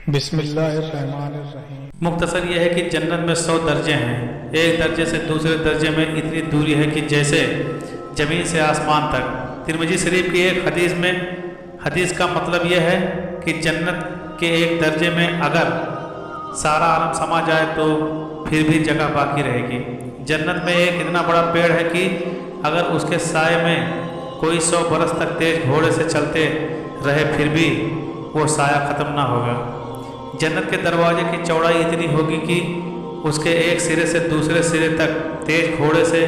بسم اللہ الرحمن الرحیم۔ مختصر یہ ہے کہ جنت میں 100 درجے ہیں، ایک درجے سے دوسرے درجے میں اتنی دوری ہے کہ جیسے زمین سے آسمان تک۔ ترمذی شریف کی ایک حدیث کا مطلب یہ ہے کہ جنت کے ایک درجے میں اگر سارا عالم سما جائے تو پھر بھی جگہ باقی رہے گی۔ جنت میں ایک اتنا بڑا پیڑ ہے کہ اگر اس کے سائے میں کوئی 100 برس تک تیز گھوڑے سے چلتے رہے پھر بھی وہ سایہ ختم نہ ہوگا۔ جنت کے دروازے کی چوڑائی اتنی ہوگی کہ اس کے ایک سرے سے دوسرے سرے تک تیز گھوڑے سے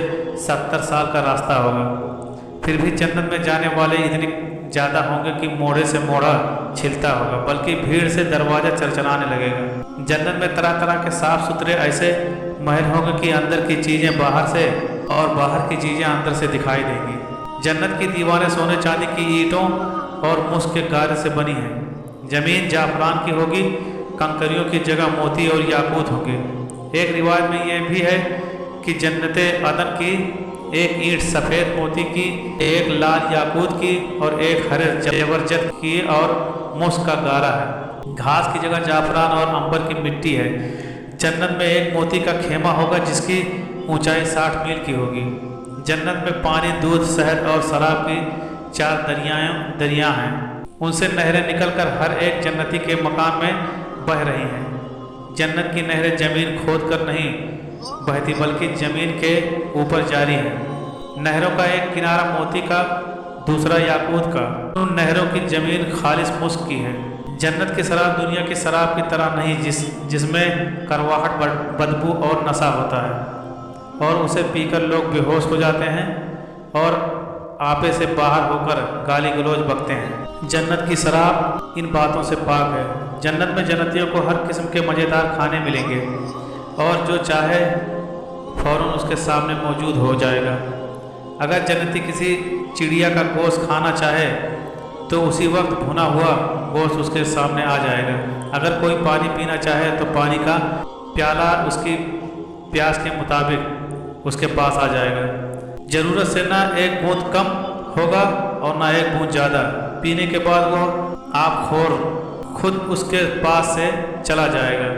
70 سال کا راستہ ہوگا۔ پھر بھی جنت میں جانے والے اتنے زیادہ ہوں گے کہ موڑے سے موڑا چھلتا ہوگا، بلکہ بھیڑ سے دروازہ چرچرانے لگے گا۔ جنت میں طرح طرح کے صاف ستھرے ایسے محل ہوں گے کہ اندر کی چیزیں باہر سے اور باہر کی چیزیں اندر سے دکھائی دیں گی۔ جنت کی دیواریں سونے چاندی کی اینٹوں اور مشک کے گارے سے بنی ہیں۔ زمین جعفران کی ہوگی، کنکریوں کی جگہ موتی اور یاقوت ہوں گے۔ ایک روایت میں یہ بھی ہے کہ جنت عدن کی ایک اینٹ سفید موتی کی، ایک لال یاقوت کی اور ایک ہرے زبرجد کی اور مشک کا گارا ہے۔ گھاس کی جگہ جعفران اور عنبر کی مٹی ہے۔ جنت میں ایک موتی کا خیمہ ہوگا جس کی اونچائی 60 میل کی ہوگی۔ جنت میں پانی، دودھ، شہد اور شراب کی 4 دریا ہیں۔ ان سے نہریں نکل کر ہر ایک جنتی کے مکان میں بہ رہی ہیں۔ جنت کی نہریں زمین کھود کر نہیں بہتی بلکہ زمین کے اوپر جاری ہیں۔ نہروں کا ایک کنارہ موتی کا، دوسرا یاقوت کا۔ ان نہروں کی زمین خالص مشک کی ہے۔ جنت کی شراب دنیا کی شراب کی طرح نہیں جس میں کرواہٹ، بدبو اور نشہ ہوتا ہے اور اسے پی کر لوگ بے ہوش ہو جاتے ہیں اور آپے سے باہر ہو کر گالی گلوچ بکتے ہیں۔ جنت کی شراب ان باتوں سے پاک ہے۔ جنت میں جنتیوں کو ہر قسم کے مزیدار کھانے ملیں گے اور جو چاہے فوراً اس کے سامنے موجود ہو جائے گا۔ اگر جنتی کسی چڑیا کا گوشت کھانا چاہے تو اسی وقت بھنا ہوا گوشت اس کے سامنے آ جائے گا۔ اگر کوئی پانی پینا چاہے تو پانی کا پیالہ اس کی پیاس کے مطابق اس کے پاس آ جائے گا۔ ضرورت سے نہ ایک بوند کم ہوگا اور نہ ایک بوند زیادہ۔ پینے کے بعد وہ آب خور خود اس کے پاس سے چلا جائے گا۔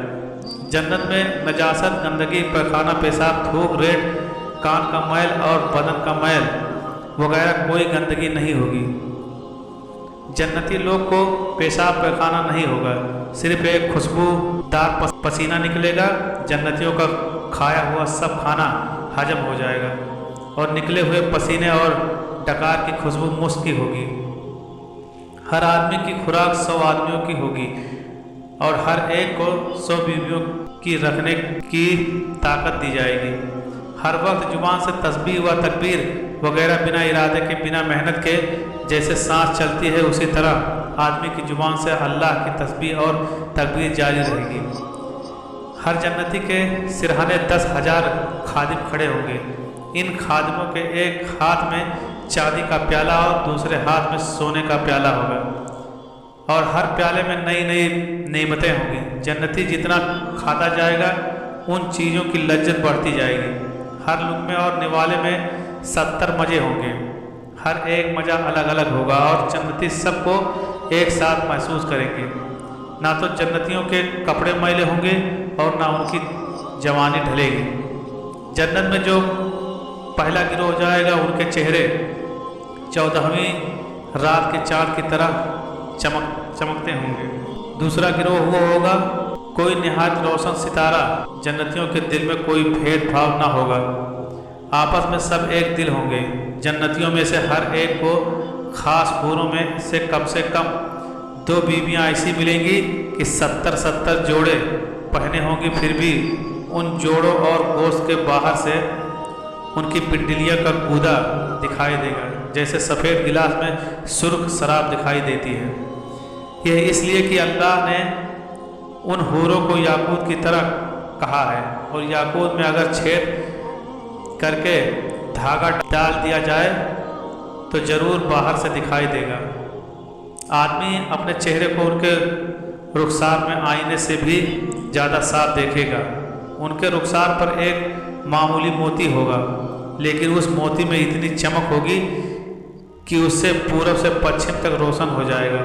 جنت میں نجاست، گندگی، پیخانہ، پیشاب، تھوک، ریت، کان کا میل اور بدن کا میل وغیرہ کوئی گندگی نہیں ہوگی۔ جنتی لوگ کو پیشاب پیخانہ نہیں ہوگا، صرف ایک خوشبودار پسینہ نکلے گا۔ جنتیوں کا کھایا ہوا سب کھانا ہضم ہو جائے گا اور نکلے ہوئے پسینے اور ڈکار کی خوشبو مشک کی ہوگی۔ ہر آدمی کی خوراک 100 آدمیوں کی ہوگی اور ہر ایک کو 100 بیویوں کی رکھنے کی طاقت دی جائے گی۔ ہر وقت زبان سے تسبیح و تکبیر وغیرہ بنا ارادے کے، بنا محنت کے، جیسے سانس چلتی ہے اسی طرح آدمی کی زبان سے اللہ کی تسبیح اور تکبیر جاری رہے گی۔ ہر جنتی کے سرہانے 10,000 خادم کھڑے ہوں گے۔ ان خادموں کے ایک ہاتھ میں چاندی کا پیالہ اور دوسرے ہاتھ میں سونے کا پیالہ ہوگا اور ہر پیالے میں نئی نئی نعمتیں ہوں گی۔ جنتی جتنا کھاتا جائے گا ان چیزوں کی لذت بڑھتی جائے گی۔ ہر لقمے اور نوالے میں 70 مزے ہوں گے۔ ہر ایک مزہ الگ الگ ہوگا اور جنتی سب کو ایک ساتھ محسوس کریں گے۔ نہ تو جنتیوں کے کپڑے میلے ہوں گے اور نہ ان کی جوانی ڈھلے گی۔ جنت میں جو پہلا گروہ جائے گا ان کے چہرے 14ویں رات کے چاند کی طرح چمکتے ہوں گے۔ دوسرا گروہ وہ ہوگا کوئی نہایت روشن ستارہ۔ جنتیوں کے دل میں کوئی بھید بھاؤ نہ ہوگا، آپس میں سب ایک دل ہوں گے۔ جنتیوں میں سے ہر ایک کو خاص حوروں میں سے کم 2 بیویاں ایسی ملیں گی کہ 70 جوڑے پہنے ہوں گی، پھر بھی ان جوڑوں اور گوشت کے باہر سے ان کی پنڈلیوں کا کودا دکھائی دے گا، جیسے سفید گلاس میں سرخ شراب دکھائی دیتی ہے۔ یہ اس لیے کہ اللہ نے ان حوروں کو یاقوت کی طرح کہا ہے، اور یاقوت میں اگر چھید کر کے دھاگا ڈال دیا جائے تو ضرور باہر سے دکھائی دے گا۔ آدمی اپنے چہرے کو ان کے رخسار میں آئینے سے بھی زیادہ صاف دیکھے گا۔ ان کے رخسار پر ایک معمولی موتی ہوگا، لیکن اس موتی میں اتنی چمک ہوگی کہ اس سے پورب سے پچھم تک روشن ہو جائے گا۔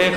1